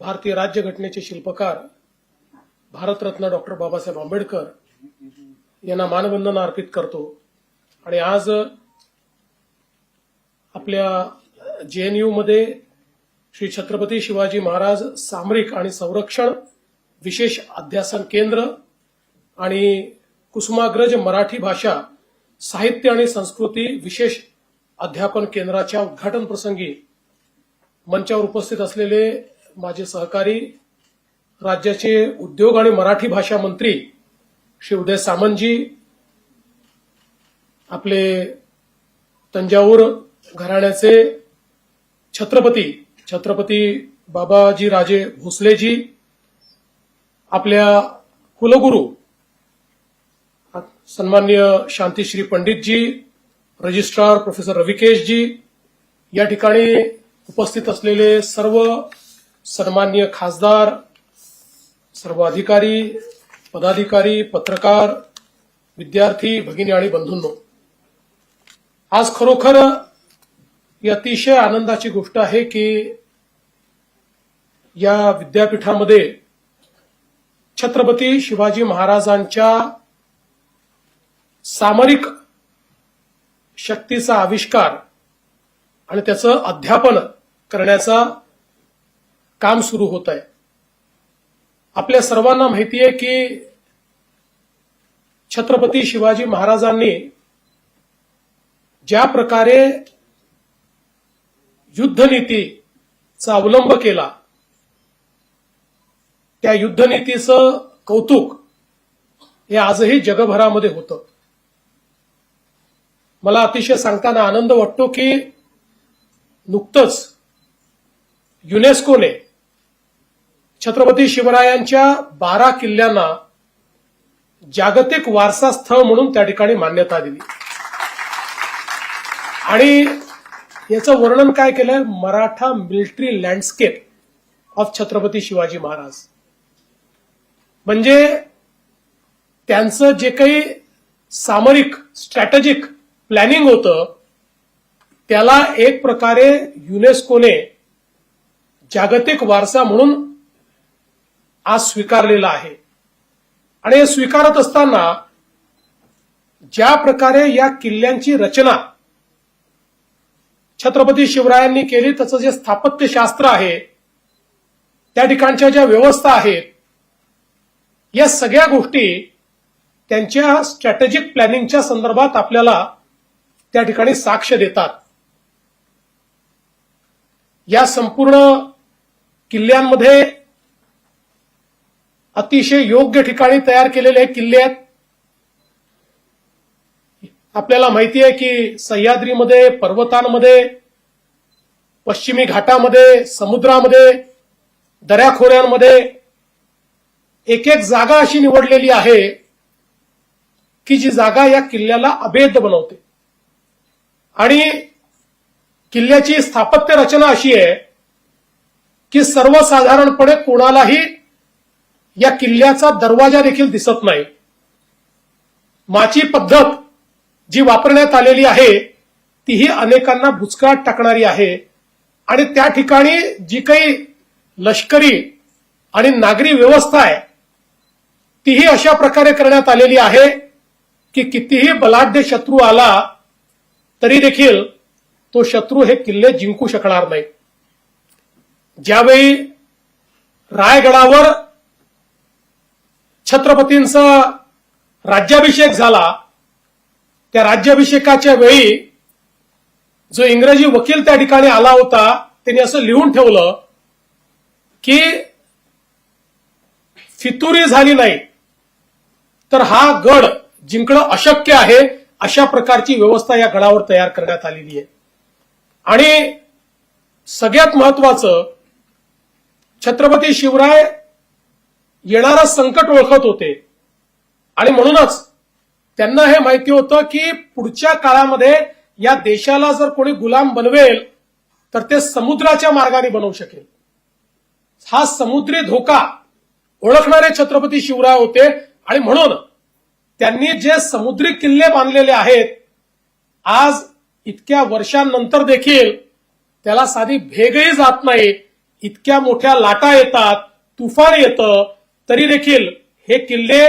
भारतीय राज्यघटनेचे शिल्पकार भारतरत्न डॉक्टर बाबासाहेब आंबेडकर यांना मानवंदना अर्पित करतो। आणि आज आपल्या जेएनयू मध्ये श्री छत्रपती शिवाजी महाराज सामरिक आणि संरक्षण विशेष अध्यासन केंद्र आणि कुसुमाग्रज मराठी भाषा साहित्य आणि संस्कृती विशेष अध्यापन केंद्राच्या उद्घाटन प्रसंगी मंचावर उपस्थित असलेले माझे सहकारी राज्याचे उद्योग आणि मराठी भाषा मंत्री श्री उदय सामंतजी, आपले तंजाऊर घराण्याचे छत्रपती बाबाजी राजे भोसलेजी, आपल्या कुलगुरू सन्माननीय शांतिश्री पंडितजी, रजिस्ट्रार प्रोफेसर रविकेशजी, या ठिकाणी उपस्थित असलेले सर्व सन्माननीय खासदार, सर्व अधिकारी, पदाधिकारी, पत्रकार, विद्यार्थी भगिनी आणि बंधूंनो, आज खरोखर ही अतिशय आनंदाची गोष्ट आहे की या विद्यापीठामध्ये छत्रपती शिवाजी महाराजांच्या सामरिक शक्तीचा आविष्कार आणि त्याचं अध्यापन करण्याचा काम सुरू होत आहे। आपल्या सर्वांना माहिती आहे की छत्रपती शिवाजी महाराजांनी ज्या प्रकारे युद्धनीतीचा अवलंब केला, त्या युद्धनीतीचं कौतुक हे आजही जगभरामध्ये होतं। मला अतिशय सांगताना आनंद वाटतो की नुकतंच युनेस्कोने छत्रपती शिवरायांच्या 12 किल्ल्यांना जागतिक वारसा स्थळ म्हणून त्या ठिकाणी मान्यता दिली। आणि याचं वर्णन काय केलंय? Maratha military landscape of Chhatrapati Shivaji Maharaj. म्हणजे त्यांचं जे काही सामरिक स्ट्रॅटेजिक प्लॅनिंग होतं त्याला एक प्रकारे युनेस्कोने जागतिक वारसा म्हणून आज स्वीकारलेला आहे। आणि हे स्वीकारत असताना ज्या प्रकारे या किल्ल्यांची रचना छत्रपती शिवरायांनी केली, त्याचं जे स्थापत्यशास्त्र आहे, त्या ठिकाणच्या ज्या व्यवस्था आहेत, या सगळ्या गोष्टी त्यांच्या स्ट्रॅटेजिक प्लॅनिंगच्या संदर्भात आपल्याला त्या ठिकाणी साक्ष देतात। या संपूर्ण किल्ल्यांमध्ये अतिशय योग्य ठिकाणी तयार केलेले किल्ले आहेत। आपल्याला माहिती आहे की सह्याद्रीमध्ये, पर्वतांमध्ये, पश्चिमी घाटामध्ये, समुद्रामध्ये, दऱ्याखोऱ्यांमध्ये एक एक जागा अशी निवडलेली आहे की जी जागा या किल्ल्याला अभेद्य बनवते। आणि किल्ल्याची स्थापत्य रचना अशी आहे की सर्वसाधारणपणे कोणालाही या किल्ल्याचा दरवाजा देखील दिसत नाही। माची पद्धत जी वापरण्यात आलेली आहे तीही अनेकांना बुचकळ्यात टाकणारी आहे। आणि त्या ठिकाणी जी काही लष्करी आणि नागरी व्यवस्था आहे तीही अशा प्रकारे करण्यात आलेली आहे की कितीही बलाढ्य शत्रू आला तरी देखील तो शत्रू हे किल्ले जिंकू शकणार नाही। ज्यावेळी रायगडावर छत्रपतींचा राज्याभिषेक झाला, त्या राज्याभिषेकाच्या वेळी जो इंग्रजी वकील त्या ठिकाणी आला होता त्यांनी असं लिहून ठेवलं की फितुरी झाली नाही तर हा गड जिंकणं अशक्य आहे। अशा प्रकारची व्यवस्था या गडावर तयार करण्यात आलेली आहे। आणि सगळ्यात महत्वाचं, छत्रपती शिवराय येणारं संकट ओळखत होते आणि म्हणूनच त्यांना हे माहिती होतं की पुढच्या काळामध्ये या देशाला जर कोणी गुलाम बनवेल तर ते समुद्राच्या मार्गाने बनवू शकेल। हा समुद्री धोका ओळखणारे छत्रपती शिवराय होते आणि म्हणून त्यांनी जे समुद्री किल्ले बांधलेले आहेत, आज इतक्या वर्षांनंतर देखील त्याला साधी भेगही जात नाही, इतक्या मोठ्या लाटा येतात, तुफान येतं, तरी देखील हे किल्ले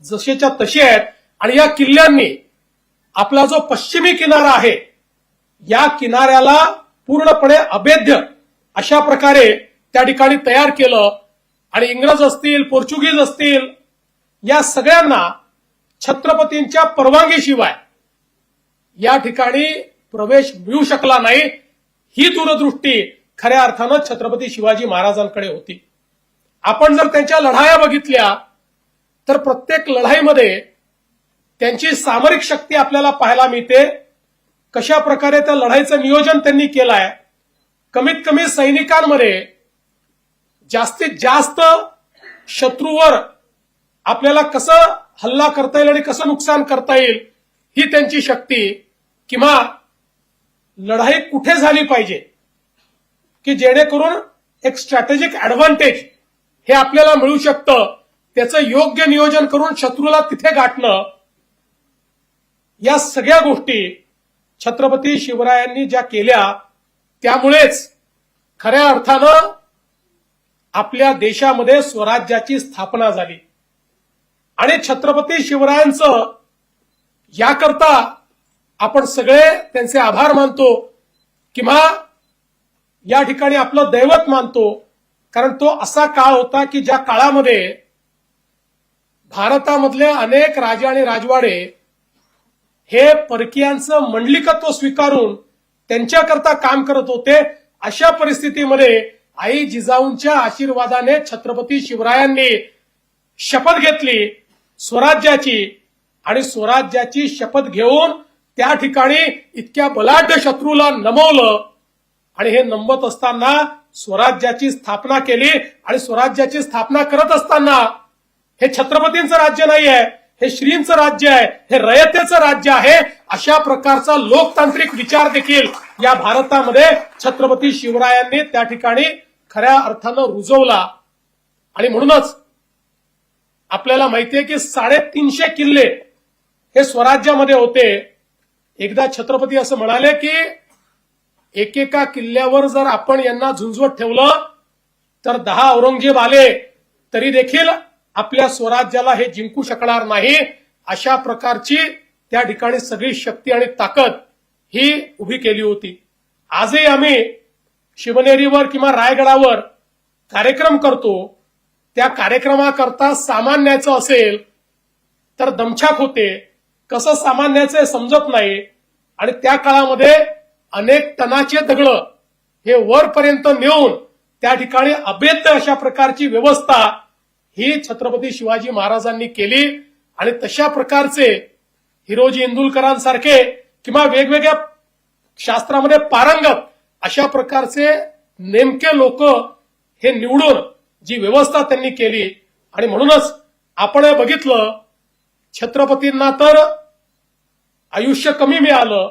जसेच्या तसे आहेत. आणि या किल्ल्यांनी आपला जो पश्चिमी किनारा आहे या किनाऱ्याला पूर्णपणे अभेद्य अशा प्रकारे त्या ठिकाणी तयार केलं. आणि इंग्रज असतील, पोर्चुगीज असतील, या सगळ्यांना छत्रपतींच्या परवानगीशिवाय या ठिकाणी प्रवेश मिळू शकला नाही. ही दूरदृष्टी खऱ्या अर्थानं छत्रपती शिवाजी महाराजांकडे होती. आपण जर त्यांच्या लढाया बघितल्या तर प्रत्येक लढाईमध्ये त्यांची सामरिक शक्ती आपल्याला पाहायला मिळते. कशा प्रकारे त्या लढाईचं नियोजन त्यांनी केलंय. कमीत कमी सैनिकांमध्ये जास्तीत जास्त शत्रूवर आपल्याला कसं हल्ला करता येईल आणि कसं नुकसान करता येईल ही त्यांची शक्ती, किंवा लढाई कुठे झाली पाहिजे की जेणेकरून एक स्ट्रॅटेजिक ऍडव्हान्टेज हे आपल्याला मिळू शकतं, त्याचं योग्य नियोजन करून शत्रूला तिथे गाठणं, या सगळ्या गोष्टी छत्रपती शिवरायांनी ज्या केल्या त्यामुळेच खऱ्या अर्थानं आपल्या देशामध्ये स्वराज्याची स्थापना झाली. आणि छत्रपती शिवरायांचं याकरता आपण सगळे त्यांचे आभार मानतो किंवा या ठिकाणी आपलं दैवत मानतो. कारण तो असा काळ होता की ज्या काळामध्ये भारतामधले अनेक राजे आणि राजवाडे हे परकीयांचं मंडलिकत्व स्वीकारून त्यांच्याकरता काम करत होते. अशा परिस्थितीमध्ये आई जिजाऊंच्या आशीर्वादाने छत्रपती शिवरायांनी शपथ घेतली स्वराज्याची. आणि स्वराज्याची शपथ घेऊन त्या ठिकाणी इतक्या बलाढ्य शत्रूला नमवलं. आणि हे नमवत असताना स्वराज्याची स्थापना केली. आणि स्वराज्याची स्थापना करत असताना हे छत्रपतींचं राज्य नाही आहे, हे श्रींचं राज्य आहे, हे रयतेचं राज्य आहे. अशा प्रकारचा लोकतांत्रिक विचार देखील या भारतामध्ये छत्रपती शिवरायांनी त्या ठिकाणी खऱ्या अर्थानं रुजवला. आणि म्हणूनच आपल्याला माहितीये की 350 किल्ले हे स्वराज्यामध्ये होते. एकदा छत्रपती असं म्हणाले की एकेका किल्ल्यावर जर आपण यांना झुंजवत ठेवलं तर 10 औरंगजेब आले तरी देखील आपल्या स्वराज्याला हे जिंकू शकणार नाही. अशा प्रकारची त्या ठिकाणी सगळी शक्ती आणि ताकद ही उभी केली होती. आजही आम्ही शिवनेरीवर किंवा रायगडावर कार्यक्रम करतो. त्या कार्यक्रमाकरता सामान न्यायचं असेल तर दमछाक होते. कसं सामान न्यायचं समजत नाही. आणि त्या काळामध्ये अनेक टनाचे दगड हे वरपर्यंत नेऊन त्या ठिकाणी अभेद्य अशा प्रकारची व्यवस्था ही छत्रपती शिवाजी महाराजांनी केली. आणि तशा प्रकारचे हिरोजी इंदुलकरांसारखे किंवा वेगवेगळ्या शास्त्रामध्ये पारंगत अशा प्रकारचे नेमके लोक हे निवडून जी व्यवस्था त्यांनी केली. आणि म्हणूनच आपण हे बघितलं छत्रपतींना तर आयुष्य कमी मिळालं.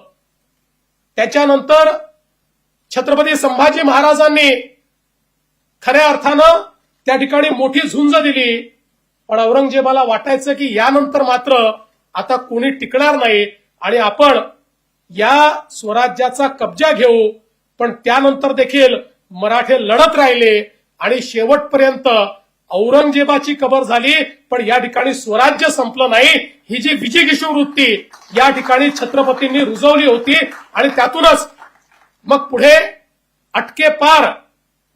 त्याच्यानंतर छत्रपती संभाजी महाराजांनी खऱ्या अर्थानं त्या ठिकाणी मोठी झुंज दिली. पण औरंगजेबाला वाटायचं की यानंतर मात्र आता कोणी टिकणार नाही आणि आपण या स्वराज्याचा कब्जा घेऊ. पण त्यानंतर देखील मराठे लढत राहिले आणि शेवटपर्यंत औरंगजेबाची कबर झाली. पण या ठिकाणी स्वराज्य संपलं नाही. ही जी विजिगीषू वृत्ती या ठिकाणी छत्रपतींनी रुजवली होती. आणि त्यातूनच मग पुढे अटके पार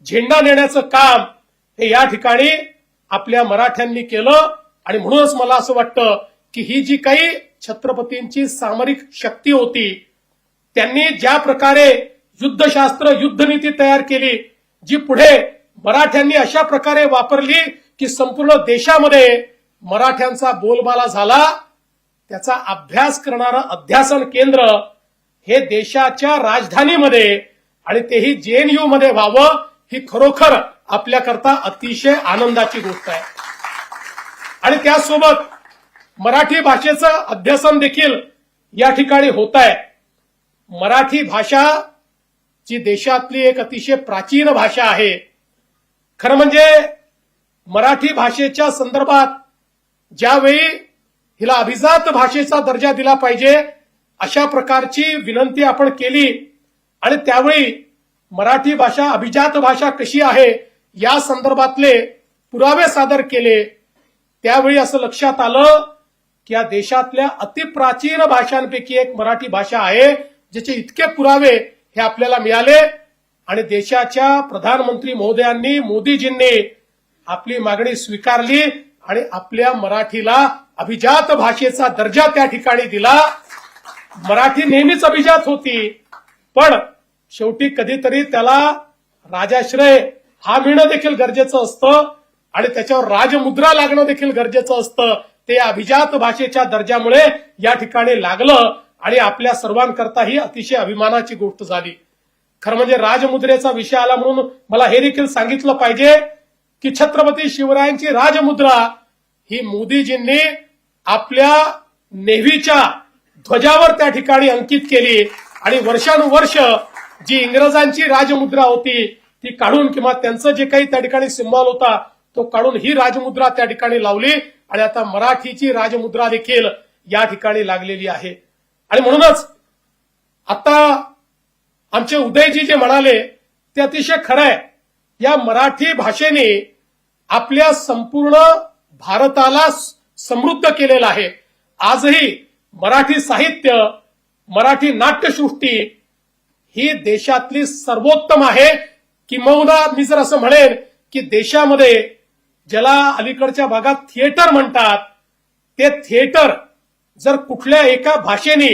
झेंडा नेण्याचं काम हे या ठिकाणी आपल्या मराठ्यांनी केलं. आणि म्हणूनच मला असं वाटतं की ही जी काही छत्रपतींची सामरिक शक्ती होती त्यांनी ज्या प्रकारे युद्धशास्त्र युद्धनीती तयार केली जी पुढे मराठ्यांनी अशा प्रकारे वापरली की संपूर्ण देशामध्ये मराठ्यांचा बोलबाला झाला. त्याचा अभ्यास करणारं अध्यासन केंद्र हे देशाच्या राजधानीमध्ये आणि तेही JNU मध्ये व्हावं ही खरोखर आपल्याकरता अतिशय आनंदाची गोष्ट आहे. आणि त्यासोबत मराठी भाषेचं अध्यासन देखील या ठिकाणी होत आहे. मराठी भाषा जी देशातली एक अतिशय प्राचीन भाषा आहे. खरं म्हणजे मराठी भाषेच्या संदर्भात ज्यावेळी हिला अभिजात भाषेचा दर्जा दिला पाहिजे अशा प्रकारची विनंती आपण केली आणि त्यावेळी मराठी भाषा अभिजात भाषा कशी आहे या संदर्भातले पुरावे सादर केले, त्यावेळी असं लक्षात आलं की या देशातल्या अतिप्राचीन भाषांपैकी एक मराठी भाषा आहे, ज्याचे इतके पुरावे हे आपल्याला मिळाले आणि देशाच्या प्रधानमंत्री महोदयांनी, मोदीजींनी आपली मागणी स्वीकारली आणि आपल्या मराठीला अभिजात भाषेचा दर्जा त्या ठिकाणी दिला. मराठी नेहमीच अभिजात होती, पण शेवटी कधीतरी त्याला राजाश्रय हा मिळणं देखील गरजेचं असतं आणि त्याच्यावर राजमुद्रा लागणं देखील गरजेचं असतं. ते अभिजात भाषेच्या दर्जामुळे या ठिकाणी लागलं आणि आपल्या सर्वांकरता ही अतिशय अभिमानाची गोष्ट झाली. खरं म्हणजे राजमुद्रेचा विषय आला म्हणून मला हे देखील सांगितलं पाहिजे की छत्रपती शिवरायांची राजमुद्रा ही मोदीजींनी आपल्या नेव्हीच्या ध्वजावर त्या ठिकाणी अंकित केली आणि वर्षानुवर्ष जी इंग्रजांची राजमुद्रा होती ती काढून किंवा त्यांचं जे काही त्या ठिकाणी सिंबॉल होता तो काढून ही राजमुद्रा त्या ठिकाणी लावली आणि आता मराठीची राजमुद्रा देखील या ठिकाणी लागलेली आहे. आणि म्हणूनच आता आमचे उदयजी जे म्हणाले ते अतिशय खरं आहे. या मराठी भाषेने आपल्या संपूर्ण भारताला समृद्ध केलेलं आहे. आजही मराठी साहित्य, मराठी नाट्यसृष्टी ही देशातली सर्वोत्तम आहे. किंबहुना मी जर असं म्हणेन की देशामध्ये ज्याला अलीकडच्या भागात थिएटर म्हणतात, ते थिएटर जर कुठल्या एका भाषेने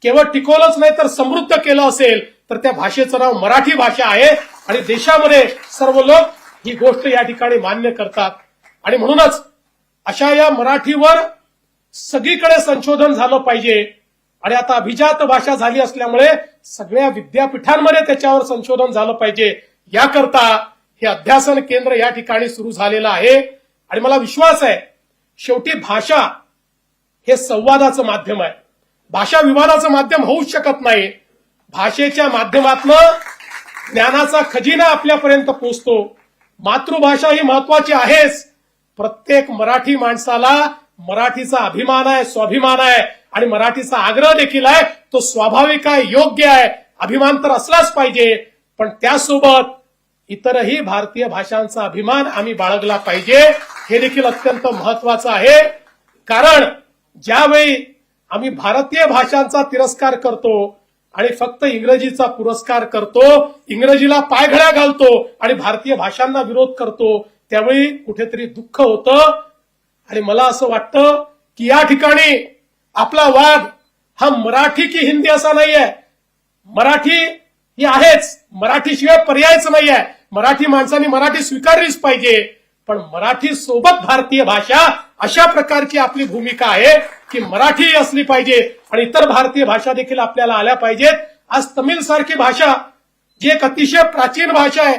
केवळ टिकवलंच नाही तर समृद्ध केलं असेल तर त्या भाषेचं नाव मराठी भाषा आहे आणि देशामध्ये सर्व लोक ही गोष्ट या ठिकाणी मान्य करतात. आणि म्हणूनच अशा या मराठीवर सगळीकडे संशोधन झालं पाहिजे आणि आता अभिजात भाषा झाली असल्यामुळे सगळ्या विद्यापीठांमध्ये त्याच्यावर संशोधन झालं पाहिजे. याकरता हे अध्यासन केंद्र या ठिकाणी सुरू झालेलं आहे आणि मला विश्वास आहे शेवटी भाषा हे संवादाचं माध्यम आहे. भाषा विवादाचं माध्यम होऊच शकत नाही. भाषेच्या माध्यमातनं ज्ञानाचा खजिना आपल्यापर्यंत पोहोचतो. मातृभाषा ही महत्वाची आहेच. प्रत्येक मराठी माणसाला मराठीचा अभिमान आहे, स्वाभिमान आहे आणि मराठीचा आग्रह देखील आहे. तो स्वाभाविक आहे, योग्य आहे. अभिमान तर असलाच पाहिजे, पण त्यासोबत इतरही भारतीय भाषांचा अभिमान आम्ही बाळगला पाहिजे. हे देखील अत्यंत महत्वाचं आहे. कारण ज्यावेळी आम्ही भारतीय भाषांचा तिरस्कार करतो आणि फक्त इंग्रजीचा पुरस्कार करतो, इंग्रजीला पायघड्या घालतो आणि भारतीय भाषांना विरोध करतो, त्यावेळी कुठेतरी दुःख होतं. आणि मला असं वाटतं की या ठिकाणी आपला वाद हा मराठी की हिंदी असा नाहीये. मराठी ही आहेच, मराठीशिवाय पर्यायच नाहीये. मराठी माणसांनी मराठी स्वीकारलीच पाहिजे, पण मराठी सोबत भारतीय भाषा अशा प्रकारची आपली भूमिका आहे की मराठी असली पाहिजे आणि इतर भारतीय भाषा देखील आपल्याला आल्या पाहिजेत. आज तमिळ सारखी भाषा जी एक अतिशय प्राचीन भाषा आहे,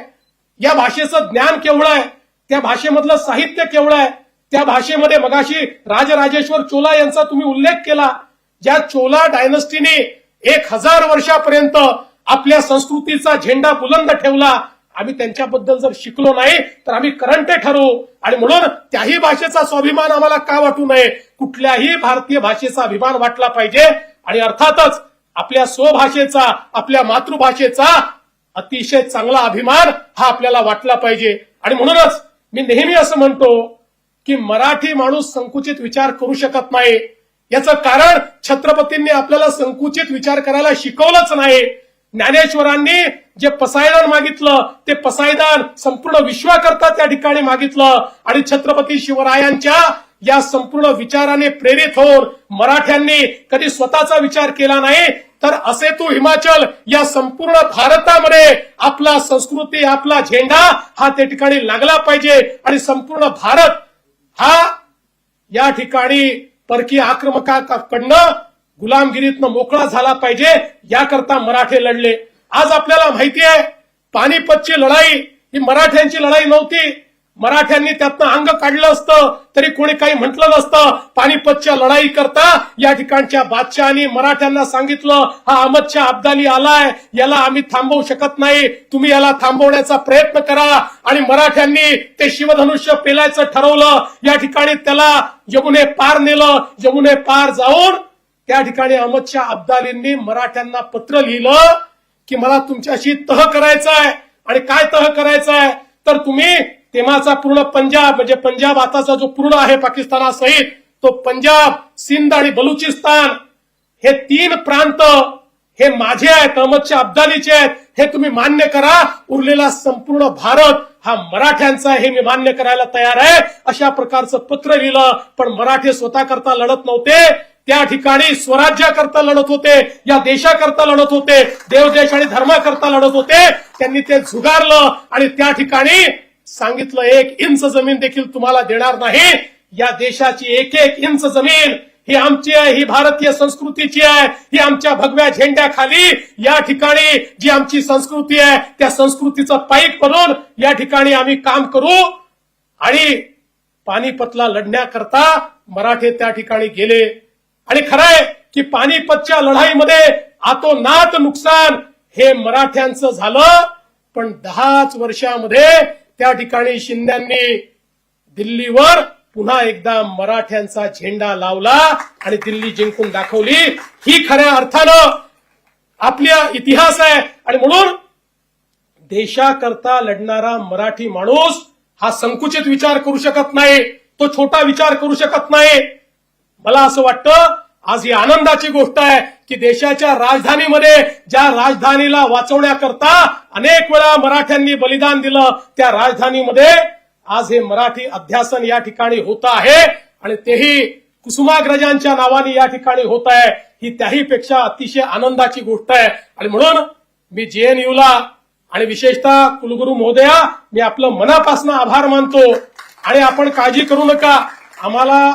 या भाषेचं ज्ञान केवढं आहे, त्या भाषेमधलं साहित्य केवढं आहे. त्या भाषेमध्ये मगाशी राजराजेश्वर चोला यांचा तुम्ही उल्लेख केला. ज्या चोला डायनस्टीने 1000 वर्षापर्यंत आपल्या संस्कृतीचा झेंडा बुलंद ठेवला. आम्ही त्यांच्याबद्दल जर शिकलो नाही तर आम्ही करंटे ठरवू आणि म्हणून त्याही भाषेचा स्वाभिमान आम्हाला का वाटू नये. कुठल्याही भारतीय भाषेचा अभिमान वाटला पाहिजे आणि अर्थातच आपल्या स्वभाषेचा, आपल्या मातृभाषेचा अतिशय चांगला अभिमान हा आपल्याला वाटला पाहिजे. आणि म्हणूनच मी नेहमी असं म्हणतो की मराठी माणूस संकुचित विचार करू शकत नाही. याचं कारण छत्रपतींनी आपल्याला संकुचित विचार करायला शिकवलंच नाही. ज्ञानेश्वरांनी जे पसायदान मागितलं ते पसायदान संपूर्ण विश्वाकरता त्या ठिकाणी मागितलं आणि छत्रपती शिवरायांच्या या संपूर्ण विचाराने प्रेरित होऊन मराठ्यांनी कधी स्वतःचा विचार केला नाही, तर असे तू हिमाचल या संपूर्ण भारतामध्ये आपला संस्कृती, आपला झेंडा हा त्या ठिकाणी लागला पाहिजे आणि संपूर्ण भारत हा या ठिकाणी परकीय आक्रमकाकडनं गुलामगिरीतनं मोकळा झाला पाहिजे. याकरता मराठे लढले. आज आपल्याला माहिती आहे पानिपतची लढाई ही मराठ्यांची लढाई नव्हती. मराठ्यांनी त्यातनं अंग काढलं असतं तरी कोणी काही म्हटलं नसतं. पानिपतच्या लढाई करता या ठिकाणच्या बादशहानी मराठ्यांना सांगितलं हा अहमदशाह अब्दाली आलाय, याला आम्ही थांबवू शकत नाही, तुम्ही याला थांबवण्याचा प्रयत्न करा. आणि मराठ्यांनी ते शिवधनुष्य पेलायचं ठरवलं. या ठिकाणी त्याला यमुने पार नेलं. यमुने पार जाऊन त्या ठिकाणी अहमदशाह अब्दालींनी मराठ्यांना पत्र लिहिलं की मला तुमच्याशी तह करायचा आहे. आणि काय तह करायचा आहे तर तुम्ही तेव्हाचा पूर्ण पंजाब म्हणजे पंजाब आताचा जो पूर्ण आहे पाकिस्तानासहित तो पंजाब, सिंध आणि बलुचिस्तान हे 3 प्रांत हे माझे आहेत, अहमदशाह अब्दालीचे आहेत, हे तुम्ही मान्य करा. उरलेला संपूर्ण भारत हा मराठ्यांचा आहे, हे मी मान्य करायला तयार आहे. अशा प्रकारचं पत्र लिहिलं. पण मराठे स्वतः करता लढत नव्हते, त्या ठिकाणी स्वराज्याकरता लढत होते, या देशाकरता लढत होते, देवदेश आणि धर्माकरता लढत होते. त्यांनी ते झुगारलं आणि त्या ठिकाणी सांगितलं 1 इंच जमीन देखील तुम्हाला देणार नाही. या देशाची 1-1 इंच जमीन ही आमची आहे, ही भारतीय संस्कृतीची आहे, ही आमच्या भगव्या झेंड्याखाली या ठिकाणी जी आमची संस्कृती आहे त्या संस्कृतीचं पाईक बनून या ठिकाणी आम्ही काम करू. आणि पानिपतला लढण्याकरता मराठे त्या ठिकाणी गेले. आणि खरंय की पानिपतच्या लढाईमध्ये आतोनात नुकसान हे मराठ्यांचं झालं. पण 10च वर्षामध्ये त्या ठिकाणी शिंद्यांनी दिल्लीवर पुन्हा एकदा मराठ्यांचा झेंडा लावला आणि दिल्ली जिंकून दाखवली. ही खऱ्या अर्थानं आपला इतिहास आहे. आणि म्हणून देशाकरता लढणारा मराठी माणूस हा संकुचित विचार करू शकत नाही, तो छोटा विचार करू शकत नाही. मला असं वाटतं आज ही आनंदाची गोष्ट आहे की देशाच्या राजधानीमध्ये ज्या राजधानीला वाचवण्याकरता अनेक वेळा मराठ्यांनी बलिदान दिलं त्या राजधानीमध्ये आज हे मराठी अध्यासन या ठिकाणी होत आहे. आणि तेही कुसुमाग्रजांच्या नावाने या ठिकाणी होत आहे. ही त्याहीपेक्षा अतिशय आनंदाची गोष्ट आहे. आणि म्हणून मी जेएनयूला आणि विशेषतः कुलगुरू महोदया मी आपलं मनापासून आभार मानतो. आणि आपण काळजी करू नका, आम्हाला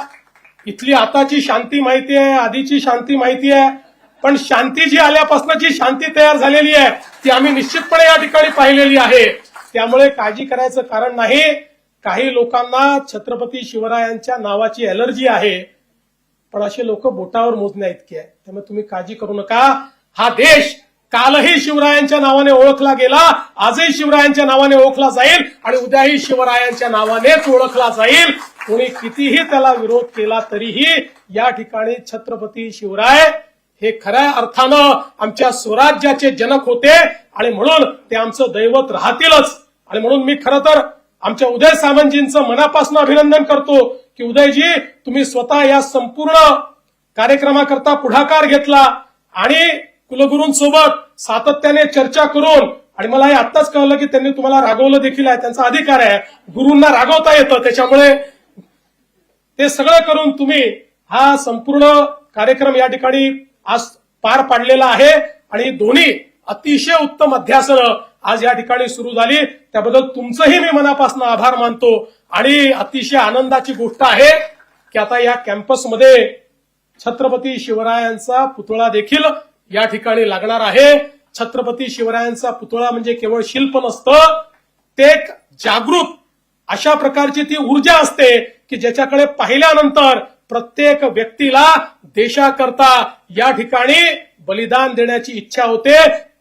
इथली आताची शांती माहिती आहे, आधीची शांती माहिती आहे, पण शांती जी आल्यापासून जी शांती तयार झालेली आहे ती आम्ही निश्चितपणे या ठिकाणी पाहिलेली आहे. त्यामुळे काळजी करायचं कारण नाही. काही लोकांना छत्रपती शिवरायांच्या नावाची एलर्जी आहे, पण असे लोक बोटावर मोजण्या इतके आहे. त्यामुळे तुम्ही काळजी करू नका. हा देश कालही शिवरायांच्या नावाने ओळखला गेला, आजही शिवरायांच्या नावाने ओळखला जाईल आणि उद्याही शिवरायांच्या नावानेच ओळखला जाईल. कोणी कितीही त्याला विरोध केला तरीही या ठिकाणी छत्रपती शिवराय हे खऱ्या अर्थानं आमच्या स्वराज्याचे जनक होते आणि म्हणून ते आमचं दैवत राहतीलच. आणि म्हणून मी खरं तर आमच्या उदय सामंतजींचं मनापासून अभिनंदन करतो की उदयजी तुम्ही स्वतः या संपूर्ण कार्यक्रमाकरता पुढाकार घेतला आणि कुलगुरूंसोबत सातत्याने चर्चा करून, आणि मला हे आत्ताच कळलं की त्यांनी तुम्हाला रागवलं देखील आहे, त्यांचा अधिकार आहे, गुरूंना रागवता येतं, त्याच्यामुळे ते सगळं करून तुम्ही हा संपूर्ण कार्यक्रम या ठिकाणी आज पार पाडलेला आहे. आणि दोन्ही अतिशय उत्तम अध्यासनं आज या ठिकाणी सुरू झाली, त्याबद्दल तुमचंही मी मनापासून आभार मानतो. आणि अतिशय आनंदाची गोष्ट आहे की आता या कॅम्पसमध्ये छत्रपती शिवरायांचा पुतळा देखील या ठिकाणी लागणार आहे. छत्रपती शिवरायांचा पुतळा म्हणजे केवळ शिल्प नसतं, ते एक जागृत अशा प्रकारची ती ऊर्जा असते की ज्याच्याकडे पाहिल्यानंतर प्रत्येक व्यक्तीला देशाकरता या ठिकाणी बलिदान देण्याची इच्छा होते,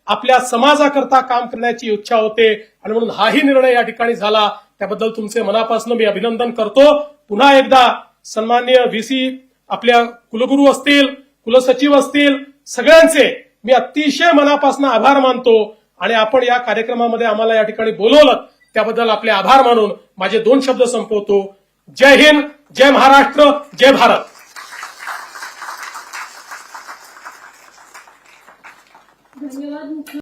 आपल्या समाजाकरता काम करण्याची इच्छा होते. आणि म्हणून हाही निर्णय या ठिकाणी झाला. त्याबद्दल तुमचे मनापासून मी अभिनंदन करतो. पुन्हा एकदा सन्माननीय व्हीसी आपल्या कुलगुरू असतील, कुलसचिव असतील, सगळ्यांचे मी अतिशय मनापासून आभार मानतो. आणि आपण या कार्यक्रमामध्ये आम्हाला या ठिकाणी बोलवलं त्याबद्दल आपले आभार मानून माझे 2 शब्द संपवतो. जय हिंद, जय महाराष्ट्र, जय भारत. धन्यवाद.